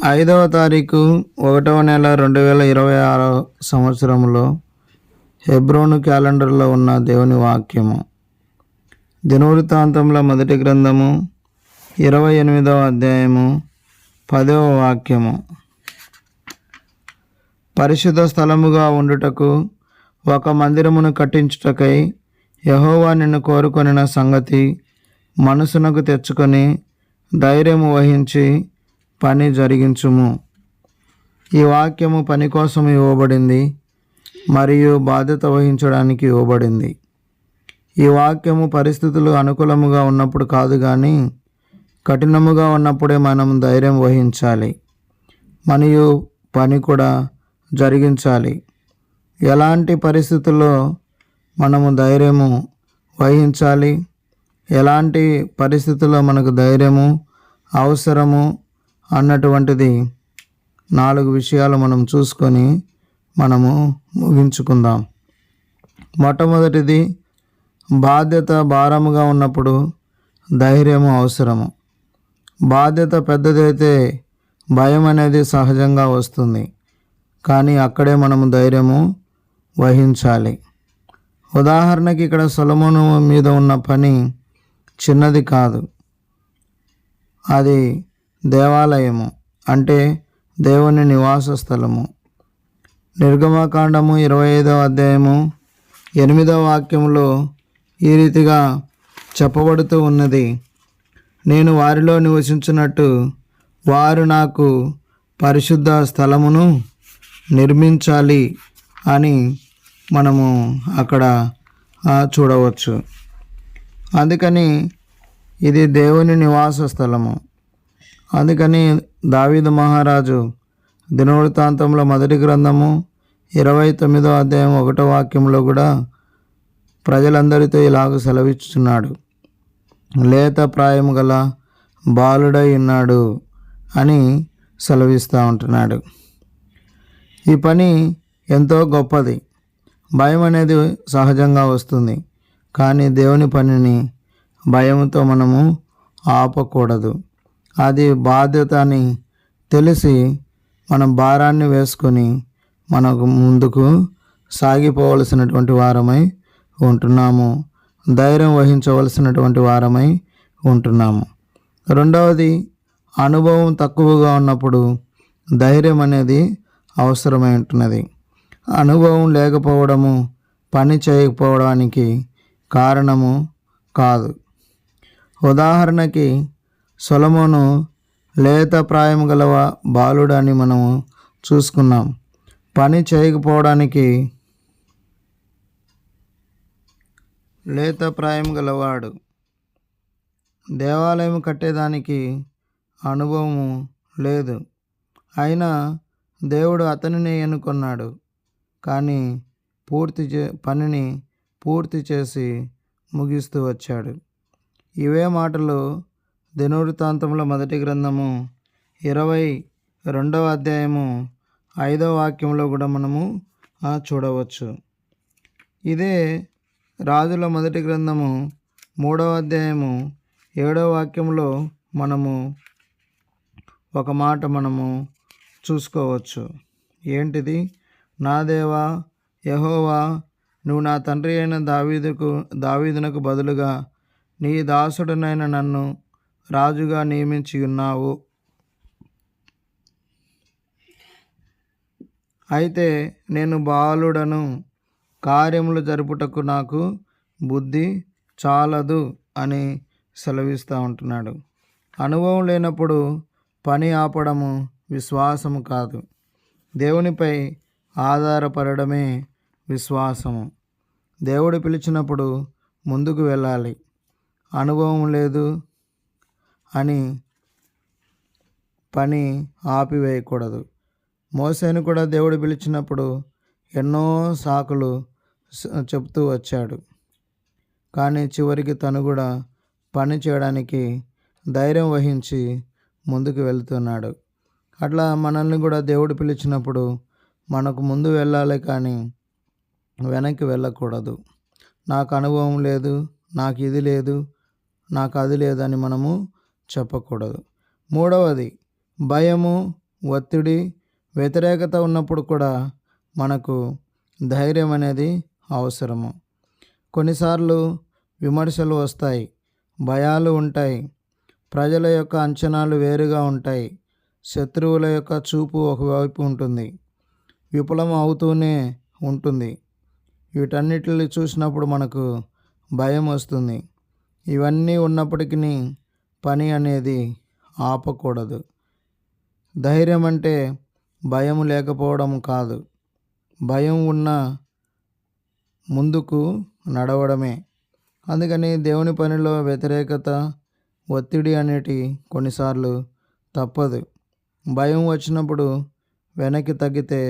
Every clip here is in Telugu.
5వ తారీఖు 1వ నెల 2026 సంవత్సరంలో హెబ్రోను క్యాలెండర్లో ఉన్న దేవుని వాక్యము. దినవృత్తాంతముల మొదటి గ్రంథము 28వ అధ్యాయము 10వ వాక్యము. పరిశుద్ధ స్థలముగా ఉండుటకు ఒక మందిరమును కట్టించుటకై యెహోవా నిన్ను కోరుకొనిన సంగతి మనసునకు తెచ్చుకొని ధైర్యము వహించి పని జరిగించుము. ఈ వాక్యము పని కోసం ఇవ్వబడింది మరియు బాధ్యత వహించడానికి ఇవ్వబడింది. ఈ వాక్యము పరిస్థితులు అనుకూలముగా ఉన్నప్పుడు కాదు, కానీ కఠినముగా ఉన్నప్పుడే మనం ధైర్యం వహించాలి మరియు పని కూడా జరిగించాలి. ఎలాంటి పరిస్థితుల్లో మనము ధైర్యము వహించాలి, ఎలాంటి పరిస్థితుల్లో మనకు ధైర్యము అవసరము అన్నటువంటిది 4 విషయాలు మనం చూసుకొని మనము ముగించుకుందాం. మొట్టమొదటిది, బాధ్యత భారముగా ఉన్నప్పుడు ధైర్యము అవసరము. బాధ్యత పెద్దదైతే భయం అనేది సహజంగా వస్తుంది, కానీ అక్కడే మనము ధైర్యము వహించాలి. ఉదాహరణకి ఇక్కడ సొలొమోను మీద ఉన్న పని చిన్నది కాదు. అది దేవాలయము, అంటే దేవుని నివాస స్థలము. నిర్గమకాండము 25వ అధ్యాయము 8వ వాక్యంలో ఈ రీతిగా చెప్పబడుతూ ఉన్నది: నేను వారిలో నివసించినట్టు వారు నాకు పరిశుద్ధ స్థలమును నిర్మించాలి అని మనము అక్కడ చూడవచ్చు. అందుకని ఇది దేవుని నివాస స్థలము. అందుకని దావీదు మహారాజు దినవృత్తాంతంలో మొదటి గ్రంథము 29వ అధ్యాయం 1వ వాక్యంలో కూడా ప్రజలందరితో ఇలాగ సెలవిస్తున్నాడు: లేత ప్రాయము గల బాలుడై ఉన్నాడు అని సెలవిస్తూ ఉంటున్నాడు. ఈ పని ఎంతో గొప్పది. భయం అనేది సహజంగా వస్తుంది, కానీ దేవుని పనిని భయంతో మనము ఆపకూడదు. అది బాధ్యత అని తెలిసి మనం భారాన్ని వేసుకొని మనకు ముందుకు సాగిపోవలసినటువంటి వారమై ఉంటున్నాము. ధైర్యం వహించవలసినటువంటి వారమై ఉంటున్నాము. రెండవది, అనుభవం తక్కువగా ఉన్నప్పుడు ధైర్యం అనేది అవసరమై ఉంటున్నది. అనుభవం లేకపోవడము పని చేయకపోవడానికి కారణము కాదు. ఉదాహరణకి సొలొమోను లేత ప్రాయం గల బాలుడు అని మనము చూసుకున్నాం. పని చేయకపోవడానికి లేత ప్రాయం గలవాడు. దేవాలయం కట్టేదానికి అనుభవము లేదు, అయినా దేవుడు అతనిని ఎన్నుకున్నాడు. కానీ పనిని పూర్తి చేసి ముగిస్తూ వచ్చాడు. ఇవే మాటలు దినవృత్తాంతంలో మొదటి గ్రంథము 22వ అధ్యాయము 5వ వాక్యంలో కూడా మనము చూడవచ్చు. ఇదే రాజుల మొదటి గ్రంథము 3వ అధ్యాయము 7వ వాక్యంలో మనము ఒక మాట మనము చూసుకోవచ్చు. ఏంటిది? నా దేవా యెహోవా, నువ్వు నా తండ్రి అయిన దావీదునకు బదులుగా నీ దాసుడనైన నన్ను రాజుగా నియమించి ఉన్నావు. అయితే నేను బాలుడను, కార్యములు జరుపుటకు నాకు బుద్ధి చాలదు అని సెలవిస్తూ ఉంటున్నాడు. అనుభవం లేనప్పుడు పని ఆపడము విశ్వాసము కాదు. దేవునిపై ఆధారపడమే విశ్వాసము. దేవుడు పిలిచినప్పుడు ముందుకు వెళ్ళాలి. అనుభవం లేదు అని పని ఆపివేయకూడదు. మోసేను కూడా దేవుడు పిలిచినప్పుడు ఎన్నో సాకులు చెప్తూ వచ్చాడు, కానీ చివరికి తను కూడా పని చేయడానికి ధైర్యం వహించి ముందుకు వెళ్తున్నాడు. అట్లా మనల్ని కూడా దేవుడు పిలిచినప్పుడు మనకు ముందు వెళ్ళాలి, కానీ వెనక్కి వెళ్ళకూడదు. నాకు అనుభవం లేదు, నాకు ఇది లేదు, నాకు అది లేదని మనము చెప్పకూడదు. మూడవది, భయము ఒత్తిడి, వ్యతిరేకత ఉన్నప్పుడు కూడా మనకు ధైర్యం అనేది అవసరము. కొన్నిసార్లు విమర్శలు వస్తాయి, భయాలు ఉంటాయి, ప్రజల యొక్క అంచనాలు వేరుగా ఉంటాయి, శత్రువుల యొక్క చూపు ఒకవైపు ఉంటుంది, విఫలం అవుతూనే ఉంటుంది. వీటన్నిటిని చూసినప్పుడు మనకు భయం వస్తుంది. ఇవన్నీ ఉన్నప్పటికీ పని అనేది ఆపకూడదు. ధైర్యం అంటే భయం లేకపోవడం కాదు, భయం ఉన్న ముందుకు నడవడమే. అందుకని దేవుని పనిలో వ్యతిరేకత, ఒత్తిడి అనేటి కొన్నిసార్లు తప్పదు. భయం వచ్చినప్పుడు వెనక్కి తగ్గితే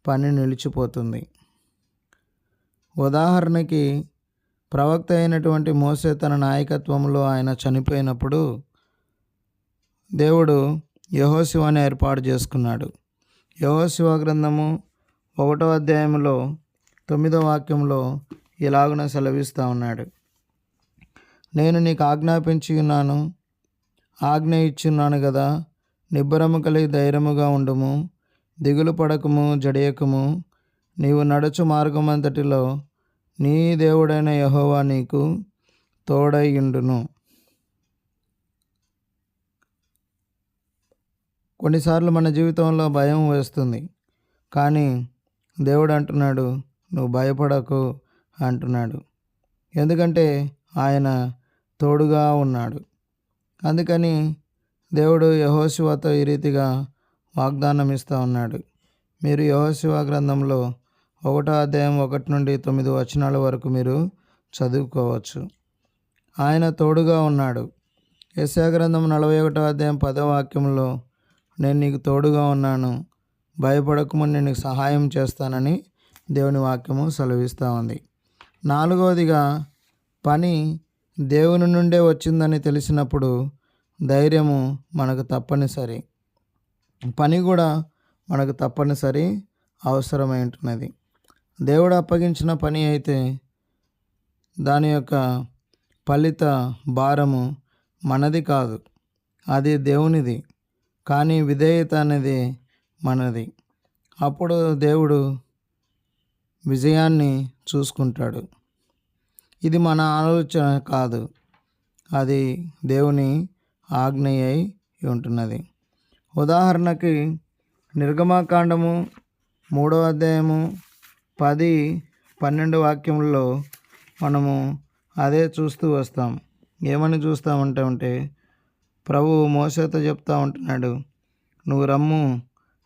పని నిలిచిపోతుంది. ఉదాహరణకి ప్రవక్త అయినటువంటి మోసే తన నాయకత్వంలో ఆయన చనిపోయినప్పుడు దేవుడు యెహోషువను ఏర్పాటు చేసుకున్నాడు. యెహోషువ గ్రంథము 1వ అధ్యాయంలో 9వ వాక్యంలో ఇలాగున సెలవిస్తూ ఉన్నాడు. నేను నీకు ఆజ్ఞాపించి ఉన్నాను, ఆజ్ఞ ఇచ్చున్నాను కదా, నిబ్బరము కలిగి ధైర్యముగా ఉండుము, దిగులు పడకము, జడియకము. నీవు నడుచు మార్గమంతటిలో నీ దేవుడైన యెహోవా నీకు తోడైయుండును. కొన్నిసార్లు మన జీవితంలో భయం వేస్తుంది, కానీ దేవుడు అంటున్నాడు, నువ్వు భయపడకు అంటున్నాడు. ఎందుకంటే ఆయన తోడుగా ఉన్నాడు. అందుకని దేవుడు యెహోషువతో ఈ రీతిగా వాగ్దానం ఇస్తూ ఉన్నాడు. మీరు యెహోషువ గ్రంథంలో 1వ అధ్యాయం 1 నుండి 9 వచనాల వరకు మీరు చదువుకోవచ్చు. ఆయన తోడుగా ఉన్నాడు. యెషయా గ్రంథం 41వ అధ్యాయం 10వ వాక్యంలో నేను నీకు తోడుగా ఉన్నాను, భయపడకమని నేను నీకు సహాయం చేస్తానని దేవుని వాక్యము సెలవిస్తూ ఉంది. 4వదిగా పని దేవుని నుండే వచ్చిందని తెలిసినప్పుడు ధైర్యము మనకు తప్పనిసరి. పని కూడా మనకు తప్పనిసరి అవసరమై ఉంటున్నది. దేవుడు అప్పగించిన పని అయితే దాని యొక్క ఫలిత భారము మనది కాదు, అది దేవునిది. కానీ విధేయత అనేది మనది. అప్పుడు దేవుడు విజయాన్ని చూసుకుంటాడు. ఇది మన ఆలోచన కాదు, అది దేవుని ఆజ్ఞ అయి ఉంటున్నది. ఉదాహరణకి నిర్గమకాండము 3వ అధ్యాయము 10-12 వాక్యంలో మనము అదే చూస్తూ వస్తాం. ఏమని చూస్తామంటే ప్రభువు మోషేతో చెప్తా ఉంటున్నాడు, నువ్వు రమ్ము,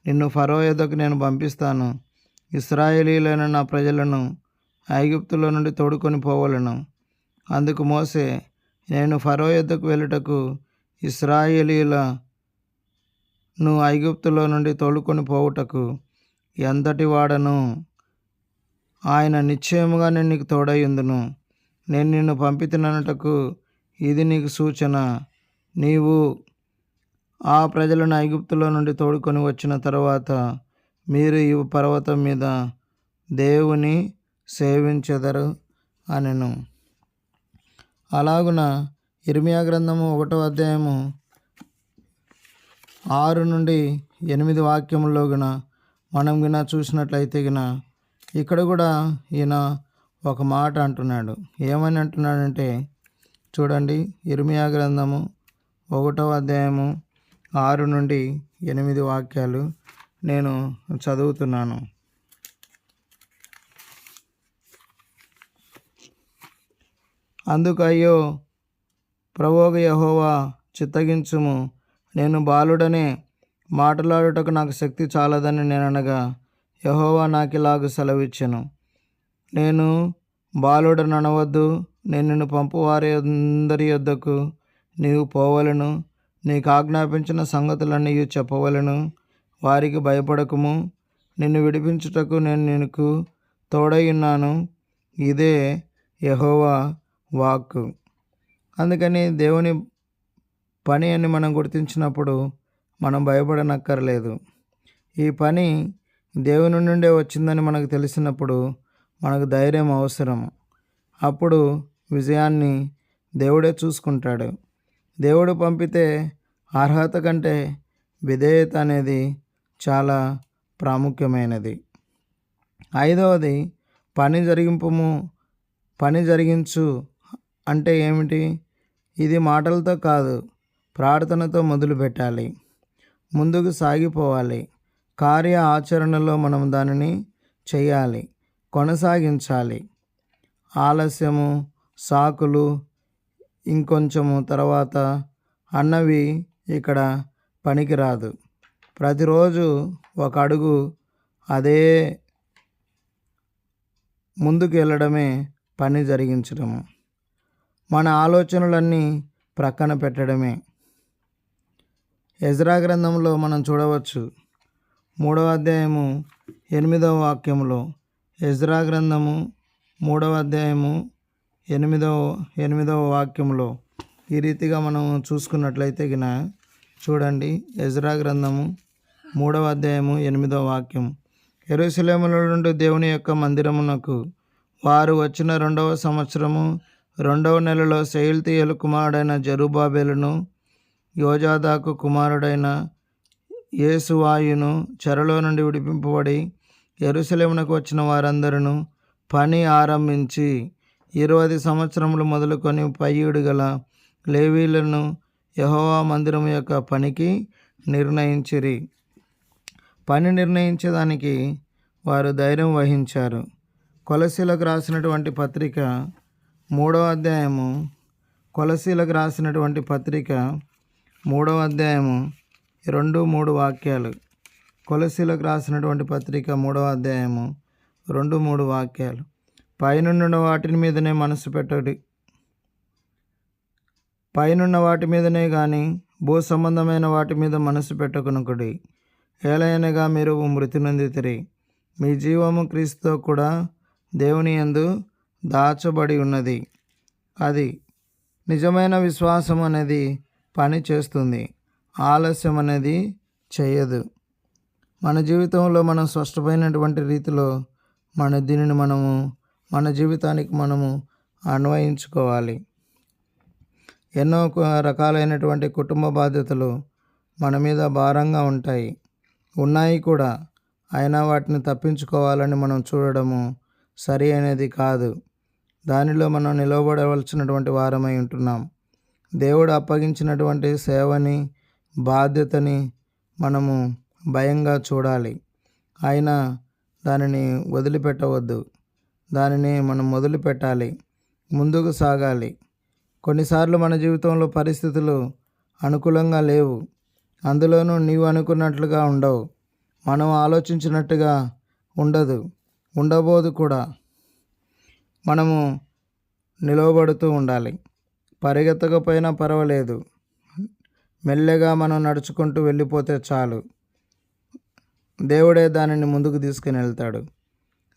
నిన్ను ఫరో యొద్దకు నేను పంపిస్తాను, ఇశ్రాయేలీయులైన నా ప్రజలను ఐగుప్తులో నుండి తోడుకొని పోవలను. అందుకు మోషే, నేను ఫరో యొద్దకు వెళ్ళుటకు ఇశ్రాయేలీయులను ఐగుప్తులో నుండి తోడుకొని పోవుటకు ఎంతటి వాడను, ఆయన నిశ్చయముగా నేను నీకు తోడయ్యుందును. నేను నిన్ను పంపితిననుటకు ఇది నీకు సూచన. నీవు ఆ ప్రజలను ఐగుప్తులో నుండి తోడుకొని వచ్చిన తర్వాత మీరు ఈ పర్వతం మీద దేవుని సేవించెదరు అనెను. అలాగున ఇర్మియా గ్రంథము 1వ అధ్యాయము 6 నుండి 8 వాక్యముల్లో గిన మనం గిన చూసినట్లయితే గిన ఇక్కడ కూడా ఈయన ఒక మాట అంటున్నాడు. ఏమని అంటున్నాడంటే చూడండి, ఇర్మియా గ్రంథము 1వ అధ్యాయము 6 నుండి 8 వాక్యాలు నేను చదువుతున్నాను. అందుకు అయ్యో ప్రభువగు యెహోవా, చిత్తగించుము, నేను బాలుడనే, మాట్లాడుటకు నాకు శక్తి చాలదని నేననగా యెహోవా నాకిలాగు సెలవిచ్చెను. నేను బాలుడననవద్దు, నేను నిన్ను పంపువారి అందరి యొద్దకు నీవు పోవలను, నీకు ఆజ్ఞాపించిన సంగతులన్నీ చెప్పవలను. వారికి భయపడకుము, నిన్ను విడిపించుటకు నేను నీకు తోడై ఉన్నాను. ఇదే యెహోవా వాక్కు. అందుకని దేవుని పని అని మనం గుర్తించినప్పుడు మనం భయపడనక్కర్లేదు. ఈ పని దేవుని నుండే వచ్చిందని మనకు తెలిసినప్పుడు మనకు ధైర్యం అవసరం. అప్పుడు విజయాన్ని దేవుడే చూసుకుంటాడు. దేవుడు పంపితే అర్హత కంటే విధేయత అనేది చాలా ప్రాముఖ్యమైనది. ఐదవది పని జరిగించు అంటే ఏమిటి? ఇది మాటలతో కాదు, ప్రార్థనతో మొదలుపెట్టాలి. ముందుకు సాగిపోవాలి. కార్య ఆచరణలో మనం దానిని చేయాలి, కొనసాగించాలి. ఆలస్యము, సాకులు, ఇంకొంచెము తర్వాత అన్నవి ఇక్కడ పనికిరాదు. ప్రతిరోజు ఒక అడుగు అదే ముందుకు వెళ్ళడమే పని జరిగించడము. మన ఆలోచనలన్నీ ప్రక్కన పెట్టడమే. ఎజ్రా గ్రంథంలో మనం చూడవచ్చు 3వ అధ్యాయము 8వ వాక్యంలో. ఎజ్రా గ్రంథము 3వ అధ్యాయము 8వ వాక్యంలో ఈ రీతిగా మనం చూసుకున్నట్లయితే గిన చూడండి. ఎజ్రా గ్రంథము 3వ అధ్యాయము 8వ వాక్యం. యెరూషలేములో నుండి దేవుని యొక్క మందిరమునకు వారు వచ్చిన 2వ సంవత్సరము 2వ నెలలో షయల్తీయేలు కుమారుడైన జెరుబ్బాబెలును, యోజాదాకు కుమారుడైన యేసువాయును చెరలో నుండి విడిపింపబడి యెరూషలేమునకు వచ్చిన వారందరూ పని ఆరంభించి 20 సంవత్సరములు మొదలుకొని పయ్యుడు గల లేవీలను యెహోవా మందిరము యొక్క పనికి నిర్ణయించిరి. పని నిర్ణయించేదానికి వారు ధైర్యం వహించారు. కొలసీలకు రాసినటువంటి పత్రిక 3వ అధ్యాయము 3వ అధ్యాయము 2-3 వాక్యాలు. కొలసీలకు రాసినటువంటి పత్రిక 3వ అధ్యాయము 2-3 వాక్యాలు. పైనున్న వాటి మీదనే మనసు పెట్టండి, పైనున్న వాటి మీదనే గాని భూ సంబంధమైన వాటి మీద మనసు పెట్టకునుకుడి. ఏలయనగా మీరు మృతి నొందితిరి, మీ జీవము క్రీస్తుతో కూడా దేవుని యందు దాచబడి ఉన్నది. అది నిజమైన విశ్వాసం అనేది పని చేస్తుంది, ఆలస్యం అనేది చేయదు. మన జీవితంలో మనం స్పష్టమైనటువంటి రీతిలో దీనిని మన జీవితానికి మనము అన్వయించుకోవాలి. ఎన్నో రకాలైనటువంటి కుటుంబ బాధ్యతలు మన మీద భారంగా ఉన్నాయి కూడా. అయినా వాటిని తప్పించుకోవాలని మనం చూడడము సరి అనేది కాదు. దానిలో మనం నిలబడవలసినటువంటి వారమై ఉంటున్నాం. దేవుడు అప్పగించినటువంటి సేవని, బాధ్యతని మనము భయంగా చూడాలి. అయినా దానిని వదిలిపెట్టవద్దు. దానిని మనం మొదలుపెట్టాలి, ముందుకు సాగాలి. కొన్నిసార్లు మన జీవితంలో పరిస్థితులు అనుకూలంగా లేవు. అందులోనూ నీవు అనుకున్నట్లుగా ఉండవు, మనం ఆలోచించినట్టుగా ఉండబోదు కూడా. మనము నిలవబడుతూ ఉండాలి. పరిగెత్తకపోయినా పర్వాలేదు, మెల్లగా మనం నడుచుకుంటూ వెళ్ళిపోతే చాలు. దేవుడే దానిని ముందుకు తీసుకుని వెళ్తాడు.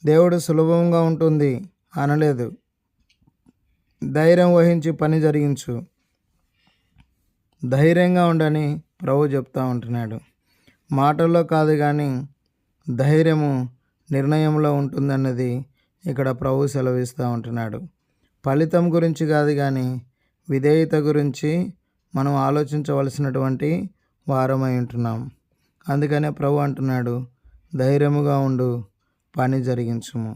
దేవుడు సులభంగా ఉంటుంది అనలేదు. ధైర్యం వహించి పని జరిగించు, ధైర్యంగా ఉండని ప్రభు చెప్తూ ఉంటున్నాడు. మాటల్లో కాదు కానీ ధైర్యము నిర్ణయంలో ఉంటుందన్నది ఇక్కడ ప్రభు సెలవిస్తూ ఉంటున్నాడు. ఫలితం గురించి కాదు కానీ విధేయత గురించి మనం ఆలోచించవలసినటువంటి వారమై ఉంటున్నాం. అందుకనే ప్రభు అంటున్నాడు, ధైర్యముగా ఉండు, పని జరిగించుము.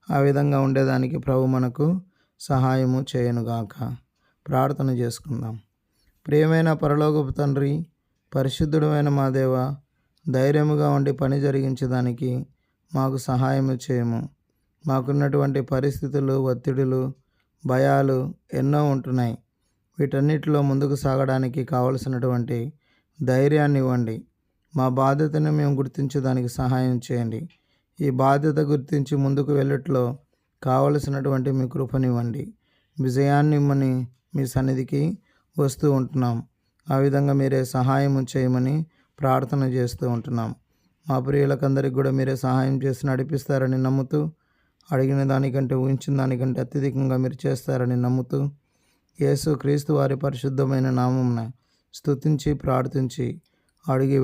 ఆ విధంగా ఉండేదానికి ప్రభు మనకు సహాయము చేయనుగాక. ప్రార్థన చేసుకుందాం. ప్రియమైన పరలోకపు తండ్రి, పరిశుద్ధుడమైన మా దేవ, ధైర్యముగా ఉండి పని జరిగించేదానికి మాకు సహాయము చేయము. మాకున్నటువంటి పరిస్థితులు, ఒత్తిడులు, భయాలు ఎన్నో ఉంటున్నాయి. వీటన్నిటిలో ముందుకు సాగడానికి కావలసినటువంటి ధైర్యాన్ని ఇవ్వండి. మా బాధ్యతను మేము గుర్తించేదానికి సహాయం చేయండి. ఈ బాధ్యత గుర్తించి ముందుకు వెళ్ళట్లో కావలసినటువంటి మీ కృపనివ్వండి. విజయాన్ని ఇమ్మని మీ సన్నిధికి వస్తూ ఉంటున్నాం. ఆ విధంగా మీరే సహాయం చేయమని ప్రార్థన చేస్తూ ఉంటున్నాం. మా ప్రియులకందరికీ కూడా మీరే సహాయం చేసి నడిపిస్తారని నమ్ముతూ, అడిగిన దానికంటే ఊహించిన దానికంటే అత్యధికంగా మీరు చేస్తారని నమ్ముతూ, యేసు క్రీస్తు వారి పరిశుద్ధమైన నామమున స్తుతించి ప్రార్థించి అడిగి